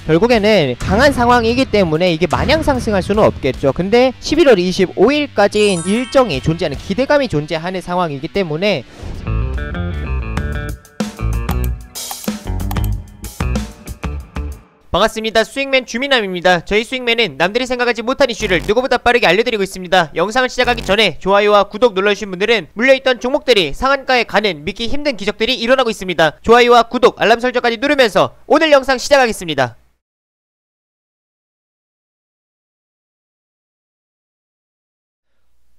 결국에는 강한 상황이기 때문에 이게 마냥 상승할 수는 없겠죠. 근데 11월 25일까지 일정이 존재하는, 기대감이 존재하는 상황이기 때문에 반갑습니다. 수익맨 주민남입니다. 저희 수익맨은 남들이 생각하지 못한 이슈를 누구보다 빠르게 알려드리고 있습니다. 영상을 시작하기 전에 좋아요와 구독 눌러주신 분들은 물려있던 종목들이 상한가에 가는 믿기 힘든 기적들이 일어나고 있습니다. 좋아요와 구독, 알람 설정까지 누르면서 오늘 영상 시작하겠습니다.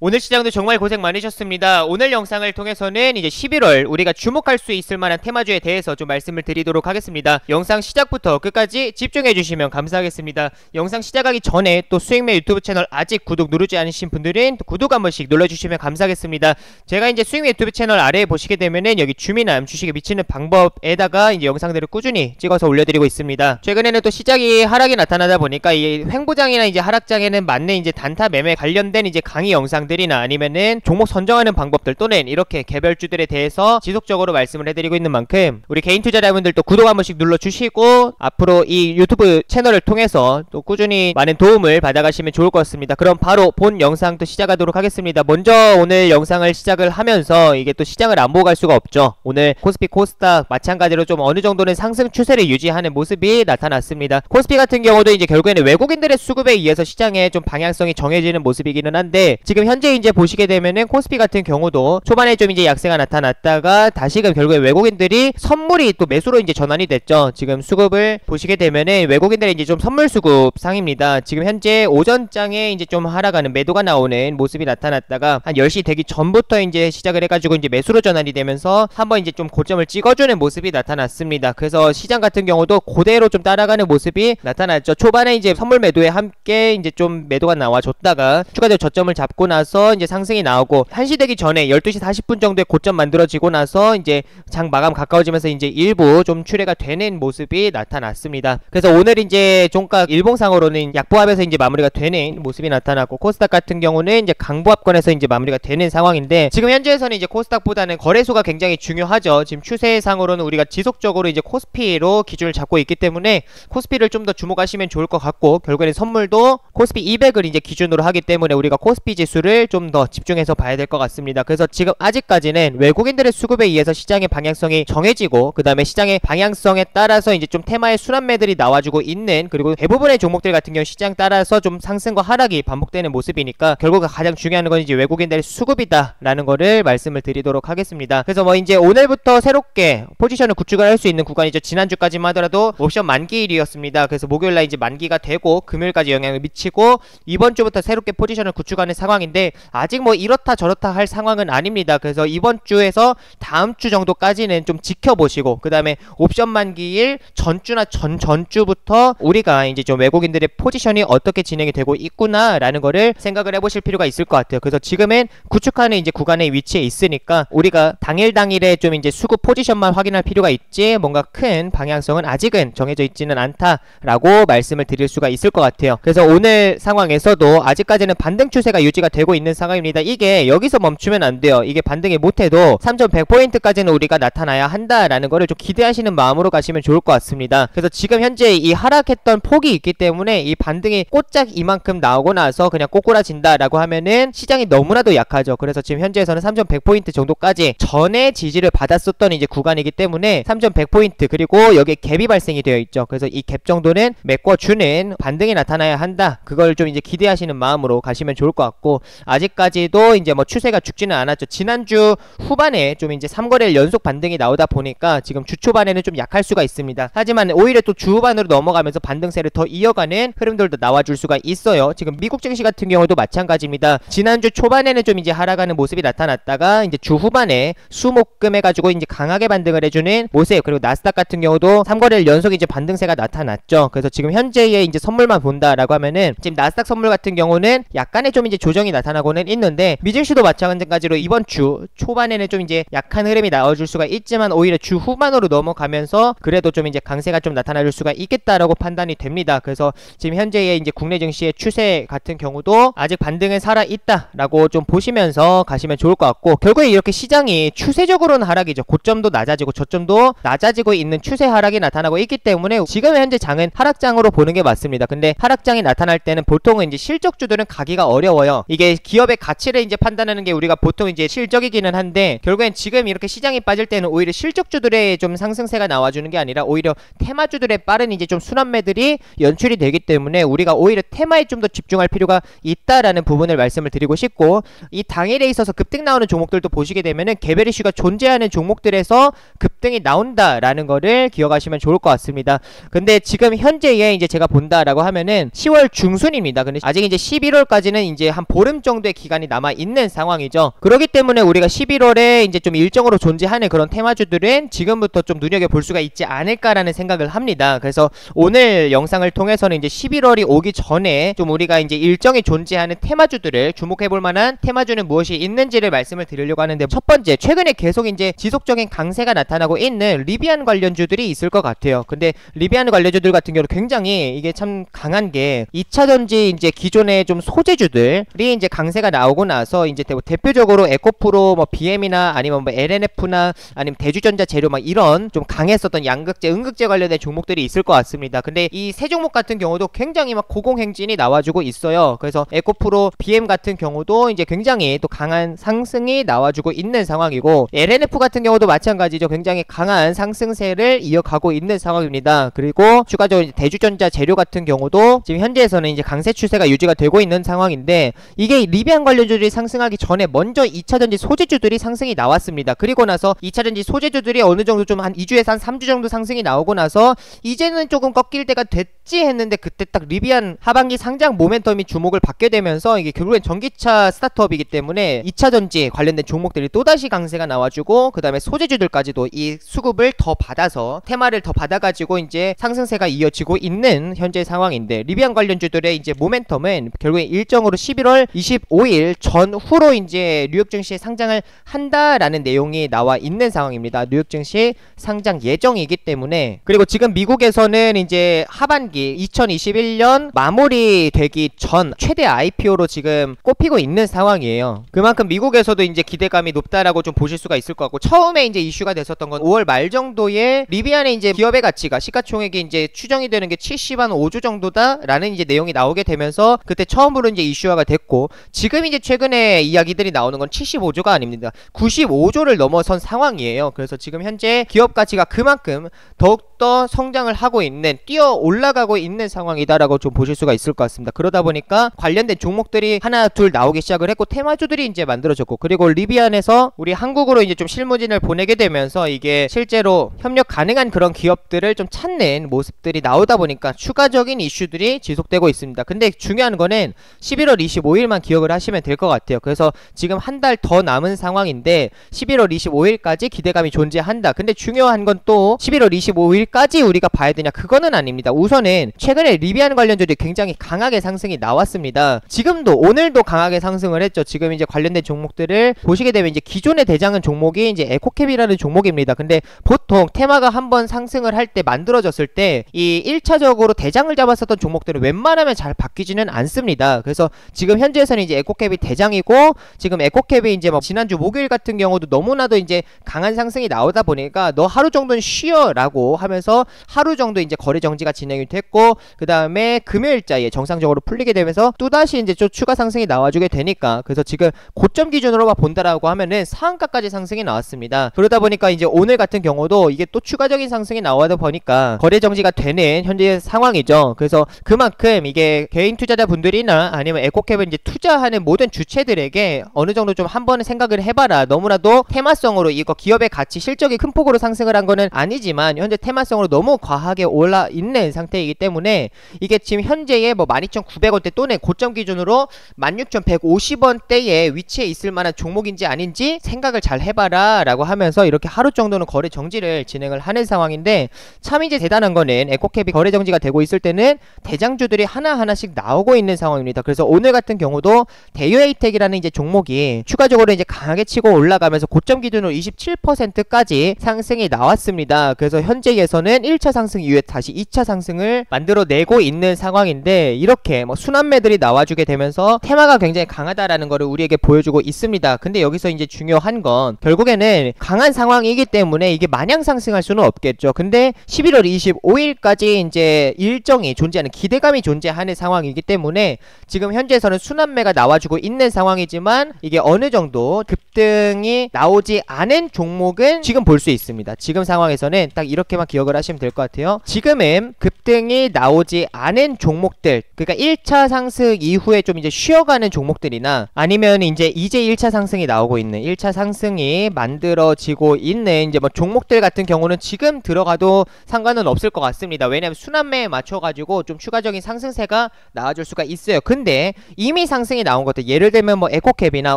오늘 시장도 정말 고생 많으셨습니다. 오늘 영상을 통해서는 이제 11월 우리가 주목할 수 있을 만한 테마주에 대해서 좀 말씀을 드리도록 하겠습니다. 영상 시작부터 끝까지 집중해주시면 감사하겠습니다. 영상 시작하기 전에 또 수익맨 유튜브 채널 아직 구독 누르지 않으신 분들은 구독 한 번씩 눌러주시면 감사하겠습니다. 제가 이제 수익맨 유튜브 채널 아래에 보시게 되면은 여기 주민남 주식에 미치는 방법에다가 이제 영상들을 꾸준히 찍어서 올려드리고 있습니다. 최근에는 또 시작이 하락이 나타나다 보니까 이 횡보장이나 이제 하락장에는 맞는 이제 단타 매매 관련된 이제 강의 영상들 이나 아니면은 종목 선정하는 방법들 또는 이렇게 개별주들에 대해서 지속적으로 말씀을 해드리고 있는 만큼 우리 개인 투자자분들도 구독 한 번씩 눌러주시고 앞으로 이 유튜브 채널을 통해서 또 꾸준히 많은 도움을 받아가시면 좋을 것 같습니다. 그럼 바로 본 영상도 시작하도록 하겠습니다. 먼저 오늘 영상을 시작을 하면서 이게 또 시장을 안 보고 갈 수가 없죠. 오늘 코스피 코스닥 마찬가지로 좀 어느 정도는 상승 추세를 유지하는 모습이 나타났습니다. 코스피 같은 경우도 이제 결국에는 외국인들의 수급에 의해서 시장의 좀 방향성이 정해지는 모습이기는 한데 지금 현재 이제 보시게 되면은 코스피 같은 경우도 초반에 좀 이제 약세가 나타났다가 다시금 결국에 외국인들이 선물이 또 매수로 이제 전환이 됐죠. 지금 수급을 보시게 되면은 외국인들이 이제 좀 선물 수급 상입니다. 지금 현재 오전장에 이제 좀 하락하는 매도가 나오는 모습이 나타났다가 한 10시 되기 전부터 이제 시작을 해가지고 이제 매수로 전환이 되면서 한번 이제 좀 고점을 찍어주는 모습이 나타났습니다. 그래서 시장 같은 경우도 그대로 좀 따라가는 모습이 나타났죠. 초반에 이제 선물 매도에 함께 이제 좀 매도가 나와줬다가 추가적으로 저점을 잡고 나서 이제 상승이 나오고 1시 되기 전에 12시 40분 정도에 고점 만들어지고 나서 이제 장 마감 가까워지면서 이제 일부 좀 출회가 되는 모습이 나타났습니다. 그래서 오늘 이제 종가 일봉상으로는 약보합에서 이제 마무리가 되는 모습이 나타났고 코스닥 같은 경우는 이제 강보합권에서 이제 마무리가 되는 상황인데 지금 현재에서는 이제 코스닥보다는 거래소가 굉장히 중요하죠. 지금 추세상으로는 우리가 지속적으로 이제 코스피로 기준을 잡고 있기 때문에 코스피를 좀 더 주목하시면 좋을 것 같고 결국에는 선물도 코스피 200을 이제 기준으로 하기 때문에 우리가 코스피 지수를 좀 더 집중해서 봐야 될 것 같습니다. 그래서 지금 아직까지는 외국인들의 수급에 의해서 시장의 방향성이 정해지고 그 다음에 시장의 방향성에 따라서 이제 좀 테마의 순환매들이 나와주고 있는 그리고 대부분의 종목들 같은 경우 시장 따라서 좀 상승과 하락이 반복되는 모습이니까 결국 가장 중요한 건 이제 외국인들의 수급이다 라는 거를 말씀을 드리도록 하겠습니다. 그래서 뭐 이제 오늘부터 새롭게 포지션을 구축을 할 수 있는 구간이죠. 지난주까지만 하더라도 옵션 만기일이었습니다. 그래서 목요일날 이제 만기가 되고 금요일까지 영향을 미치고 이번 주부터 새롭게 포지션을 구축하는 상황인데 아직 뭐 이렇다 저렇다 할 상황은 아닙니다. 그래서 이번 주에서 다음 주 정도까지는 좀 지켜보시고 그 다음에 옵션 만기일 전주나 전주부터 우리가 이제 좀 외국인들의 포지션이 어떻게 진행이 되고 있구나 라는 거를 생각을 해보실 필요가 있을 것 같아요. 그래서 지금은 구축하는 이제 구간의 위치에 있으니까 우리가 당일에 좀 이제 수급 포지션만 확인할 필요가 있지 뭔가 큰 방향성은 아직은 정해져 있지는 않다라고 말씀을 드릴 수가 있을 것 같아요. 그래서 오늘 상황에서도 아직까지는 반등 추세가 유지가 되고 있는 상황입니다. 이게 여기서 멈추면 안 돼요. 이게 반등이 못해도 3100포인트까지는 우리가 나타나야 한다라는 거를 좀 기대하시는 마음으로 가시면 좋을 것 같습니다. 그래서 지금 현재 이 하락했던 폭이 있기 때문에 이 반등이 꽃짝 이만큼 나오고 나서 그냥 꼬꾸라진다라고 하면은 시장이 너무나도 약하죠. 그래서 지금 현재에서는 3100포인트 정도까지 전에 지지를 받았었던 이제 구간이기 때문에 3100포인트 그리고 여기에 갭이 발생이 되어 있죠. 그래서 이 갭 정도는 메꿔주는 반등이 나타나야 한다. 그걸 좀 이제 기대하시는 마음으로 가시면 좋을 것 같고 아직까지도 이제 뭐 추세가 죽지는 않았죠. 지난주 후반에 좀 이제 3거래일 연속 반등이 나오다 보니까 지금 주 초반에는 좀 약할 수가 있습니다. 하지만 오히려 또 주 후반으로 넘어가면서 반등세를 더 이어가는 흐름들도 나와줄 수가 있어요. 지금 미국 증시 같은 경우도 마찬가지입니다. 지난주 초반에는 좀 이제 하락하는 모습이 나타났다가 이제 주 후반에 수목금 해가지고 이제 강하게 반등을 해주는 모습 그리고 나스닥 같은 경우도 3거래일 연속 이제 반등세가 나타났죠. 그래서 지금 현재의 이제 선물만 본다라고 하면은 지금 나스닥 선물 같은 경우는 약간의 좀 이제 조정이 나타나 나타나고는 있는데 미증시도 마찬가지로 이번 주 초반에는 좀 이제 약한 흐름이 나와줄 수가 있지만 오히려 주 후반으로 넘어가면서 그래도 좀 이제 강세가 좀 나타나줄 수가 있겠다라고 판단이 됩니다. 그래서 지금 현재의 이제 국내 증시의 추세 같은 경우도 아직 반등은 살아있다라고 좀 보시면서 가시면 좋을 것 같고, 결국에 이렇게 시장이 추세적으로는 하락이죠. 고점도 낮아지고 저점도 낮아지고 있는 추세 하락이 나타나고 있기 때문에 지금 현재 장은 하락장으로 보는 게 맞습니다. 근데 하락장이 나타날 때는 보통은 이제 실적주들은 가기가 어려워요. 이게 기업의 가치를 이제 판단하는 게 우리가 보통 이제 실적이기는 한데, 결국엔 지금 이렇게 시장이 빠질 때는 오히려 실적주들의 좀 상승세가 나와주는 게 아니라 오히려 테마주들의 빠른 이제 좀 순환매들이 연출이 되기 때문에 우리가 오히려 테마에 좀 더 집중할 필요가 있다라는 부분을 말씀을 드리고 싶고, 이 당일에 있어서 급등 나오는 종목들도 보시게 되면은 개별 이슈가 존재하는 종목들에서 급등이 나온다라는 거를 기억하시면 좋을 것 같습니다. 근데 지금 현재에 이제 제가 본다라고 하면은 10월 중순입니다. 근데 아직 이제 11월까지는 이제 한 보름 정도의 기간이 남아 있는 상황이죠. 그렇기 때문에 우리가 11월에 이제 좀 일정으로 존재하는 그런 테마주들은 지금부터 좀 눈여겨볼 수가 있지 않을까라는 생각을 합니다. 그래서 오늘 영상을 통해서는 이제 11월이 오기 전에 좀 우리가 이제 일정이 존재하는 테마주들을 주목해볼 만한 테마주는 무엇이 있는지를 말씀을 드리려고 하는데, 첫 번째, 최근에 계속 이제 지속적인 강세가 나타나고 있는 리비안 관련주들이 있을 것 같아요. 근데 리비안 관련주들 같은 경우 굉장히 이게 참 강한 게 2차전지 이제 기존의 좀 소재주들이 이제 강세가 나오고 나서 이제 대표적으로 에코프로, 뭐 BM이나 아니면 뭐 LNF나 아니면 대주전자 재료 막 이런 좀 강했었던 양극재, 음극재 관련된 종목들이 있을 것 같습니다. 근데 이 세 종목 같은 경우도 굉장히 막 고공행진이 나와주고 있어요. 그래서 에코프로, BM 같은 경우도 이제 굉장히 또 강한 상승이 나와주고 있는 상황이고, LNF 같은 경우도 마찬가지죠. 굉장히 강한 상승세를 이어가고 있는 상황입니다. 그리고 추가적으로 대주전자 재료 같은 경우도 지금 현재에서는 이제 강세 추세가 유지가 되고 있는 상황인데, 이게 리비안 관련주들이 상승하기 전에 먼저 2차전지 소재주들이 상승이 나왔습니다. 그리고 나서 2차전지 소재주들이 어느 정도 좀 한 2주에서 한 3주 정도 상승이 나오고 나서 이제는 조금 꺾일 때가 됐지 했는데, 그때 딱 리비안 하반기 상장 모멘텀이 주목을 받게 되면서 이게 결국엔 전기차 스타트업이기 때문에 2차전지 관련된 종목들이 또다시 강세가 나와주고, 그 다음에 소재주들까지도 이 수급을 더 받아서 테마를 더 받아가지고 이제 상승세가 이어지고 있는 현재 상황인데, 리비안 관련주들의 이제 모멘텀은 결국에 일정으로 11월 25일 전후로 이제 뉴욕 증시에 상장을 한다라는 내용이 나와 있는 상황입니다. 뉴욕 증시 상장 예정이기 때문에. 그리고 지금 미국에서는 이제 하반기 2021년 마무리되기 전 최대 IPO로 지금 꼽히고 있는 상황이에요. 그만큼 미국에서도 이제 기대감이 높다라고 좀 보실 수가 있을 것 같고, 처음에 이제 이슈가 됐었던 건 5월 말 정도에 리비안의 이제 기업의 가치가, 시가총액이 이제 추정이 되는 게 75조 정도다라는 이제 내용이 나오게 되면서 그때 처음으로 이제 이슈화가 됐고, 지금 이제 최근에 이야기들이 나오는 건 75조가 아닙니다. 95조를 넘어선 상황이에요. 그래서 지금 현재 기업 가치가 그만큼 더욱더 성장을 하고 있는, 뛰어 올라가고 있는 상황이다라고 좀 보실 수가 있을 것 같습니다. 그러다 보니까 관련된 종목들이 하나 둘 나오기 시작을 했고, 테마주들이 이제 만들어졌고, 그리고 리비안에서 우리 한국으로 이제 좀 실무진을 보내게 되면서 이게 실제로 협력 가능한 그런 기업들을 좀 찾는 모습들이 나오다 보니까 추가적인 이슈들이 지속되고 있습니다. 근데 중요한 거는 11월 25일만 기억을 하시면 될 것 같아요. 그래서 지금 한 달 더 남은 상황인데 11월 25일까지 기대감이 존재한다. 근데 중요한 건 또 11월 25일까지 우리가 봐야 되냐, 그거는 아닙니다. 우선은 최근에 리비안 관련주들이 굉장히 강하게 상승이 나왔습니다. 지금도 오늘도 강하게 상승을 했죠. 지금 이제 관련된 종목들을 보시게 되면 이제 기존의 대장은 종목이 이제 에코캡이라는 종목입니다. 근데 보통 테마가 한번 상승을 할 때, 만들어졌을 때 이 1차적으로 대장을 잡았었던 종목들은 웬만하면 잘 바뀌지는 않습니다. 그래서 지금 현재에서는 이제 에코캡이 대장이고, 지금 에코캡이 이제 뭐 지난주 목요일 같은 경우도 너무나도 이제 강한 상승이 나오다 보니까 너 하루 정도는 쉬어 라고 하면서 하루 정도 이제 거래 정지가 진행이 됐고, 그 다음에 금요일자에 정상적으로 풀리게 되면서 또다시 이제 좀 추가 상승이 나와주게 되니까, 그래서 지금 고점 기준으로 본다라고 하면은 상한가까지 상승이 나왔습니다. 그러다 보니까 이제 오늘 같은 경우도 이게 또 추가적인 상승이 나와다 보니까 거래 정지가 되는 현재 상황이죠. 그래서 그만큼 이게 개인 투자자 분들이나 아니면 에코캡을 이제 투자하는 모든 주체들에게 어느 정도 좀 한번 생각을 해봐라. 너무나도 테마성으로 이거 기업의 가치, 실적이 큰 폭으로 상승을 한 거는 아니지만 현재 테마성으로 너무 과하게 올라 있는 상태이기 때문에 이게 지금 현재의 뭐 12,900원대 또는 고점 기준으로 16,150원대에 위치해 있을 만한 종목인지 아닌지 생각을 잘 해봐라 라고 하면서 이렇게 하루 정도는 거래 정지를 진행을 하는 상황인데, 참 이제 대단한 거는 에코캡이 거래 정지가 되고 있을 때는 대장주들이 하나하나씩 나오고 있는 상황입니다. 그래서 오늘 같은 경우도 있고 대유에이텍이라는 이제 종목이 추가적으로 이제 강하게 치고 올라가면서 고점 기준으로 27%까지 상승이 나왔습니다. 그래서 현재에서는 1차 상승 이후에 다시 2차 상승을 만들어내고 있는 상황인데 이렇게 뭐 순환매들이 나와주게 되면서 테마가 굉장히 강하다라는 거를 우리에게 보여주고 있습니다. 근데 여기서 이제 중요한 건 결국에는 강한 상황이기 때문에 이게 마냥 상승할 수는 없겠죠. 근데 11월 25일까지 이제 일정이 존재하는 기대감이 존재하는 상황이기 때문에 지금 현재에서는 순환매가 나와주고 있는 상황이지만 이게 어느 정도 급등이 나오지 않은 종목은 지금 볼 수 있습니다. 지금 상황에서는 딱 이렇게만 기억을 하시면 될 것 같아요. 지금은 급등이 나오지 않은 종목들, 그러니까 1차 상승 이후에 좀 이제 쉬어가는 종목들이나 아니면 이제 1차 상승이 나오고 있는 1차 상승이 만들어지고 있는 이제 뭐 종목들 같은 경우는 지금 들어가도 상관은 없을 것 같습니다. 왜냐하면 순환매에 맞춰가지고 좀 추가적인 상승세가 나와줄 수가 있어요. 근데 이미 상승이 나온 것들, 예를 들면 뭐 에코캡이나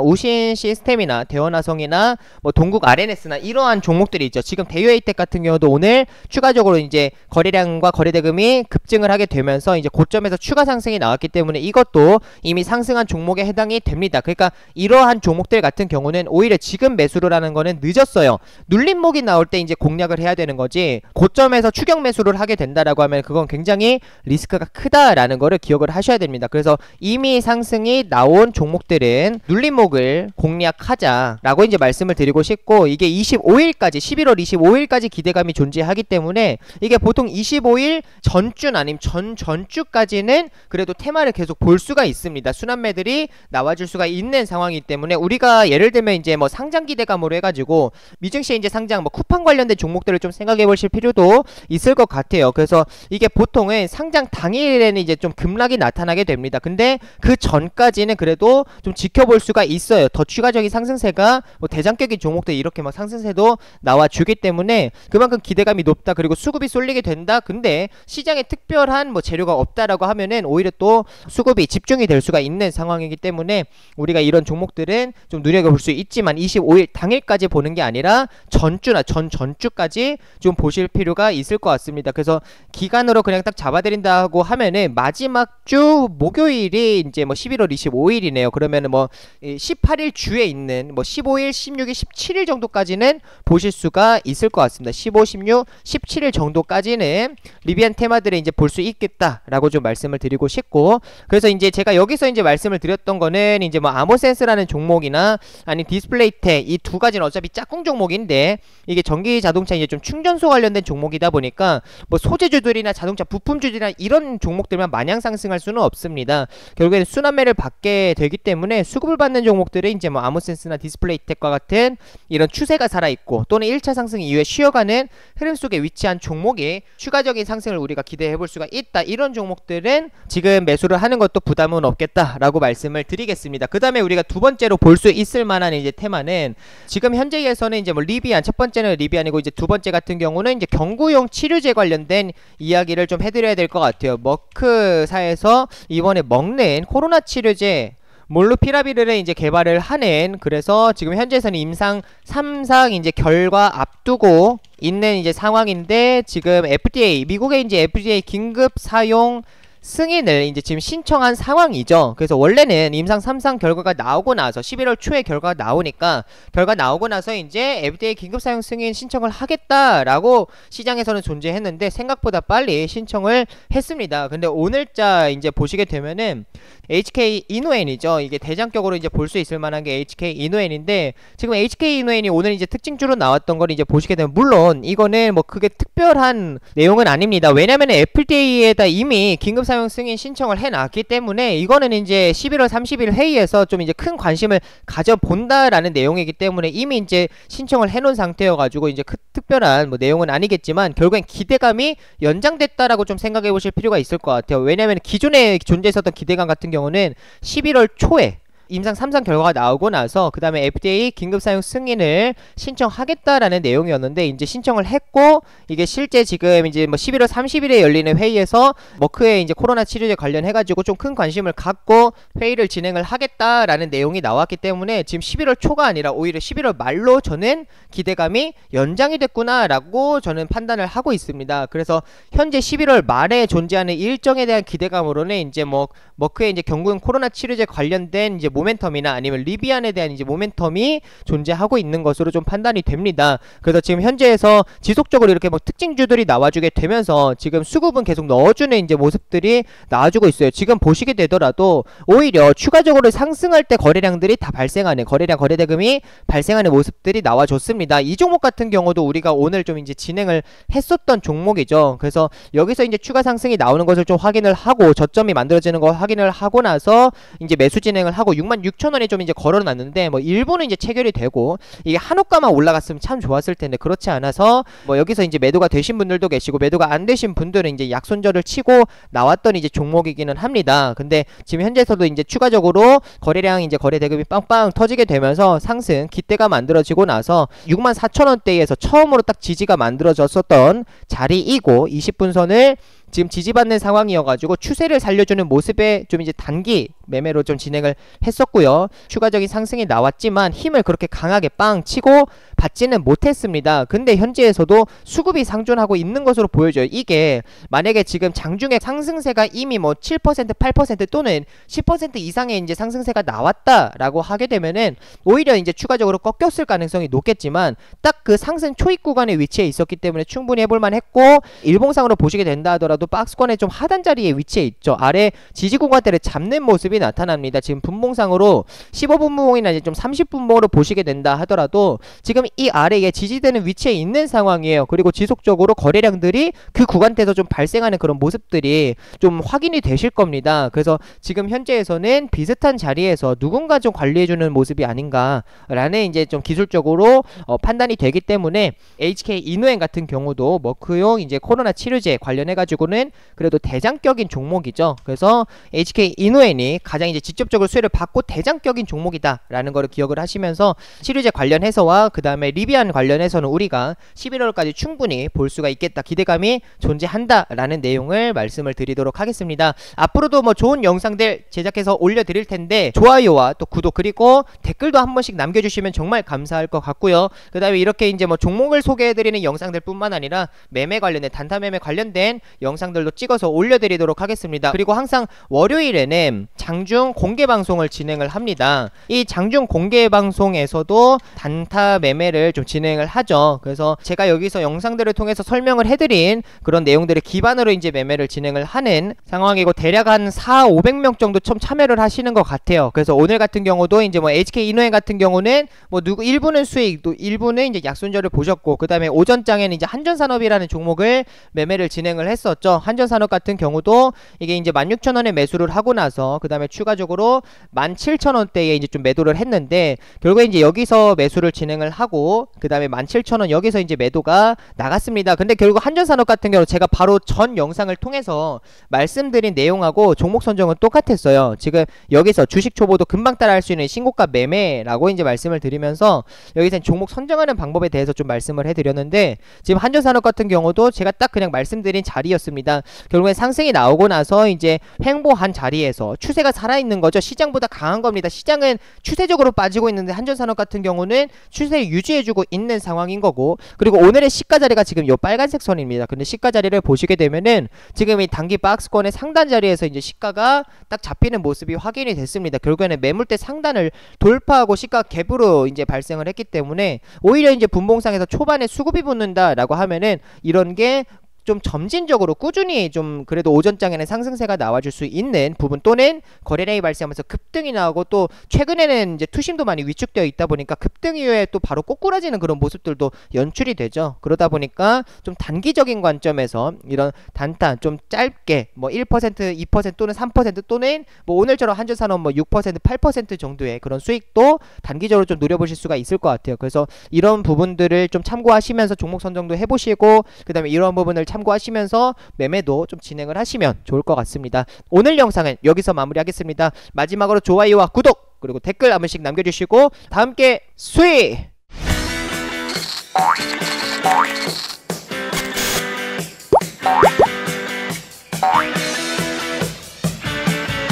우신 시스템이나 대원화성이나 뭐 동국 RNS나 이러한 종목들이 있죠. 지금 대유에이텍 같은 경우도 오늘 추가적으로 이제 거래량과 거래대금이 급증을 하게 되면서 이제 고점에서 추가 상승이 나왔기 때문에 이것도 이미 상승한 종목에 해당이 됩니다. 그러니까 이러한 종목들 같은 경우는 오히려 지금 매수를 하는 거는 늦었어요. 눌림목이 나올 때 이제 공략을 해야 되는 거지, 고점에서 추격 매수를 하게 된다라고 하면 그건 굉장히 리스크가 크다라는 거를 기억을 하셔야 됩니다. 그래서 이미 상승이 나온 종목들은 눌림목을 공략하자라고 이제 말씀을 드리고 싶고, 이게 25일까지 11월 25일까지 기대감이 존재하기 때문에 이게 보통 25일 전주나 아니면 전주까지는 그래도 테마를 계속 볼 수가 있습니다. 순환매들이 나와줄 수가 있는 상황이기 때문에 우리가 예를 들면 이제 뭐 상장 기대감으로 해가지고 미증시에 이제 상장 뭐 쿠팡 관련된 종목들을 좀 생각해 보실 필요도 있을 것 같아요. 그래서 이게 보통은 상장 당일에는 이제 좀 급락이 나타나게 됩니다. 근데 그 전까지는 그래도 좀 지켜볼 수가 있어요. 더 추가적인 상승세가 뭐 대장격인 종목들 이렇게 막 상승세도 나와주기 때문에 그만큼 기대감이 높다, 그리고 수급이 쏠리게 된다. 근데 시장에 특별한 뭐 재료가 없다라고 하면은 오히려 또 수급이 집중이 될 수가 있는 상황이기 때문에 우리가 이런 종목들은 좀 눈여겨볼 수 있지만 25일 당일까지 보는 게 아니라 전주나 전전주까지 좀 보실 필요가 있을 것 같습니다. 그래서 기간으로 그냥 딱 잡아드린다고 하면은 마지막 주 목요일이 이제 뭐 11월 25일이네요. 그러면은 뭐 18일 주에 있는 뭐 15일, 16일, 17일 정도까지는 보실 수가 있을 것 같습니다. 15, 16, 17일 정도까지는 리비안 테마들을 이제 볼 수 있겠다라고 좀 말씀을 드리고 싶고, 그래서 이제 제가 여기서 이제 말씀을 드렸던 거는 이제 뭐 아모센스라는 종목이나 아니 디스플레이텍 이 두 가지는 어차피 짝꿍 종목인데 이게 전기 자동차 이제 좀 충전소 관련된 종목이다 보니까 뭐 소재주들이나 자동차 부품주들이나 이런 종목들만 마냥 상승할 수는 없습니다. 결국에는 순환매를 받게 되기 때문에 수급을 받는 종목들은 이제 뭐 아모센스나 디스플레이텍과 같은 이런 추세가 살아있고 또는 1차 상승 이후에 쉬어가는 흐름 속에 위치한 종목이 추가적인 상승을 우리가 기대해 볼 수가 있다. 이런 종목들은 지금 매수를 하는 것도 부담은 없겠다라고 말씀을 드리겠습니다. 그 다음에 우리가 두 번째로 볼 수 있을 만한 이제 테마는 지금 현재에서는 이제 뭐 리비안, 첫 번째는 리비안이고 이제 두 번째 같은 경우는 이제 경구용 치료제 관련된 이야기를 좀 해드려야 될 것 같아요. 머크사에서 이번에 먹는 코로나 치료제 몰루피라비르를 이제 개발을 하는, 그래서 지금 현재에서는 임상 3상 이제 결과 앞두고 있는 이제 상황인데 지금 FDA, 미국의 이제 FDA 긴급 사용 승인을 이제 지금 신청한 상황이죠. 그래서 원래는 임상 3상 결과가 나오고 나서 11월 초에 결과가 나오니까 결과 나오고 나서 이제 FDA 긴급 사용 승인 신청을 하겠다라고 시장에서는 존재했는데 생각보다 빨리 신청을 했습니다. 근데 오늘자 이제 보시게 되면은 HK 이노엔이죠. 이게 대장격으로 이제 볼 수 있을 만한 게 HK 이노엔인데 지금 HK 이노엔이 오늘 이제 특징주로 나왔던 걸 이제 보시게 되면 물론 이거는 뭐 크게 특별한 내용은 아닙니다. 왜냐면 FDA에다 이미 긴급 사용 승인 신청을 해놨기 때문에 이거는 이제 11월 30일 회의에서 좀 이제 큰 관심을 가져본다라는 내용이기 때문에 이미 이제 신청을 해놓은 상태여가지고 이제 특별한 뭐 내용은 아니겠지만 결국엔 기대감이 연장됐다라고 좀 생각해 보실 필요가 있을 것 같아요. 왜냐면 기존에 존재했었던 기대감 같은 경우는 11월 초에 임상 3상 결과가 나오고 나서 그 다음에 FDA 긴급 사용 승인을 신청하겠다라는 내용이었는데 이제 신청을 했고 이게 실제 지금 이제 뭐 11월 30일에 열리는 회의에서 머크의 이제 코로나 치료제 관련해가지고 좀 큰 관심을 갖고 회의를 진행을 하겠다라는 내용이 나왔기 때문에 지금 11월 초가 아니라 오히려 11월 말로 저는 기대감이 연장이 됐구나라고 저는 판단을 하고 있습니다. 그래서 현재 11월 말에 존재하는 일정에 대한 기대감으로는 이제 뭐 머크의 이제 경구용 코로나 치료제 관련된 이제 모멘텀이나 아니면 리비안에 대한 이제 모멘텀이 존재하고 있는 것으로 좀 판단이 됩니다. 그래서 지금 현재에서 지속적으로 이렇게 뭐 특징주들이 나와주게 되면서 지금 수급은 계속 넣어주는 이제 모습들이 나와주고 있어요. 지금 보시게 되더라도 오히려 추가적으로 상승할 때 거래량들이 다 발생하는 거래량 거래대금이 발생하는 모습들이 나와줬습니다. 이 종목 같은 경우도 우리가 오늘 좀 이제 진행을 했었던 종목이죠. 그래서 여기서 이제 추가 상승이 나오는 것을 좀 확인을 하고 저점이 만들어지는 거 확인을 하고 나서 이제 매수 진행을 하고 66,000원에 좀 이제 걸어놨는데 뭐 일부는 이제 체결이 되고 이게 한호가만 올라갔으면 참 좋았을 텐데 그렇지 않아서 뭐 여기서 이제 매도가 되신 분들도 계시고 매도가 안 되신 분들은 이제 약손절을 치고 나왔던 이제 종목이기는 합니다. 근데 지금 현재에서도 이제 추가적으로 거래량 이제 거래 대금이 빵빵 터지게 되면서 상승 기대가 만들어지고 나서 64,000원대에서 처음으로 딱 지지가 만들어졌었던 자리이고 20분선을 지금 지지받는 상황이어가지고 추세를 살려주는 모습에 좀 이제 단기 매매로 좀 진행을 했었고요. 추가적인 상승이 나왔지만 힘을 그렇게 강하게 빵 치고 받지는 못했습니다. 근데 현재에서도 수급이 상존하고 있는 것으로 보여져요. 이게 만약에 지금 장중에 상승세가 이미 뭐 7% 8% 또는 10% 이상의 이제 상승세가 나왔다라고 하게 되면은 오히려 이제 추가적으로 꺾였을 가능성이 높겠지만 딱 그 상승 초입 구간에 위치해 있었기 때문에 충분히 해볼만 했고 일봉상으로 보시게 된다 하더라도 박스권의 좀 하단 자리에 위치해 있죠. 아래 지지 구간대를 잡는 모습이 나타납니다. 지금 분봉상으로 15분봉이나 이제 좀 30분봉으로 보시게 된다 하더라도 지금 이 아래에 지지되는 위치에 있는 상황이에요. 그리고 지속적으로 거래량들이 그 구간대에서 좀 발생하는 그런 모습들이 좀 확인이 되실 겁니다. 그래서 지금 현재에서는 비슷한 자리에서 누군가 좀 관리해주는 모습이 아닌가라는 이제 좀 기술적으로 판단이 되기 때문에 HK 이노엔 같은 경우도 머크용 이제 코로나 치료제 관련해가지고는 그래도 대장격인 종목이죠. 그래서 HK 이노엔이 가장 이제 직접적으로 수혜를 받고 대장격인 종목이다라는 거를 기억을 하시면서 치료제 관련해서와 그 다음에 리비안 관련해서는 우리가 11월까지 충분히 볼 수가 있겠다 기대감이 존재한다라는 내용을 말씀을 드리도록 하겠습니다. 앞으로도 뭐 좋은 영상들 제작해서 올려드릴 텐데 좋아요와 또 구독 그리고 댓글도 한 번씩 남겨주시면 정말 감사할 것 같고요. 그 다음에 이렇게 이제 뭐 종목을 소개해드리는 영상들 뿐만 아니라 매매 관련된 단타 매매 관련된 영상들도 찍어서 올려드리도록 하겠습니다. 그리고 항상 월요일에는 장중 공개 방송을 진행을 합니다. 이 장중 공개 방송에서도 단타 매매를 좀 진행을 하죠. 그래서 제가 여기서 영상들을 통해서 설명을 해드린 그런 내용들을 기반으로 이제 매매를 진행을 하는 상황이고 대략 한 4,500명 정도 좀 참여를 하시는 것 같아요. 그래서 오늘 같은 경우도 이제 뭐 HK 이노엔 같은 경우는 뭐 일부는 수익 또 일부는 이제 약손절을 보셨고 그 다음에 오전장에는 이제 한전산업이라는 종목을 매매를 진행을 했었죠. 한전산업 같은 경우도 이게 이제 16,000원에 매수를 하고 나서 그 다음에 추가적으로 17,000원대에 이제 좀 매도를 했는데 결국에 이제 여기서 매수를 진행을 하고 그 다음에 17,000원 여기서 이제 매도가 나갔습니다. 근데 결국 한전산업 같은 경우 제가 바로 전 영상을 통해서 말씀드린 내용하고 종목 선정은 똑같았어요. 지금 여기서 주식 초보도 금방 따라할 수 있는 신고가 매매라고 이제 말씀을 드리면서 여기서 종목 선정하는 방법에 대해서 좀 말씀을 해드렸는데 지금 한전산업 같은 경우도 제가 딱 그냥 말씀드린 자리였습니다. 결국에 상승이 나오고 나서 이제 횡보한 자리에서 추세가 살아있는 거죠. 시장보다 강한 겁니다. 시장은 추세적으로 빠지고 있는데 한전산업 같은 경우는 추세 유지해주고 있는 상황인 거고 그리고 오늘의 시가 자리가 지금 요 빨간색 선입니다. 근데 시가 자리를 보시게 되면은 지금 이 단기 박스권의 상단 자리에서 이제 시가가 딱 잡히는 모습이 확인이 됐습니다. 결국에는 매물대 상단을 돌파하고 시가 갭으로 이제 발생을 했기 때문에 오히려 이제 분봉상에서 초반에 수급이 붙는다라고 하면은 이런 게 좀 점진적으로 꾸준히 좀 그래도 오전장에는 상승세가 나와줄 수 있는 부분 또는 거래량이 발생하면서 급등이 나오고 또 최근에는 이제 투심도 많이 위축되어 있다 보니까 급등 이후에 또 바로 꼬꾸라지는 그런 모습들도 연출이 되죠. 그러다 보니까 좀 단기적인 관점에서 이런 단타 좀 짧게 뭐 1% 2% 또는 3% 또는 뭐 오늘처럼 한전산업 뭐 6% 8% 정도의 그런 수익도 단기적으로 좀 노려보실 수가 있을 것 같아요. 그래서 이런 부분들을 좀 참고하시면서 종목 선정도 해보시고 그 다음에 이런 부분을 참고하시면서 매매도 좀 진행을 하시면 좋을 것 같습니다. 오늘 영상은 여기서 마무리하겠습니다. 마지막으로 좋아요와 구독 그리고 댓글 한 번씩 남겨주시고 다 함께 스윗!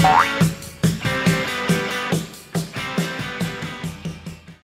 Bye.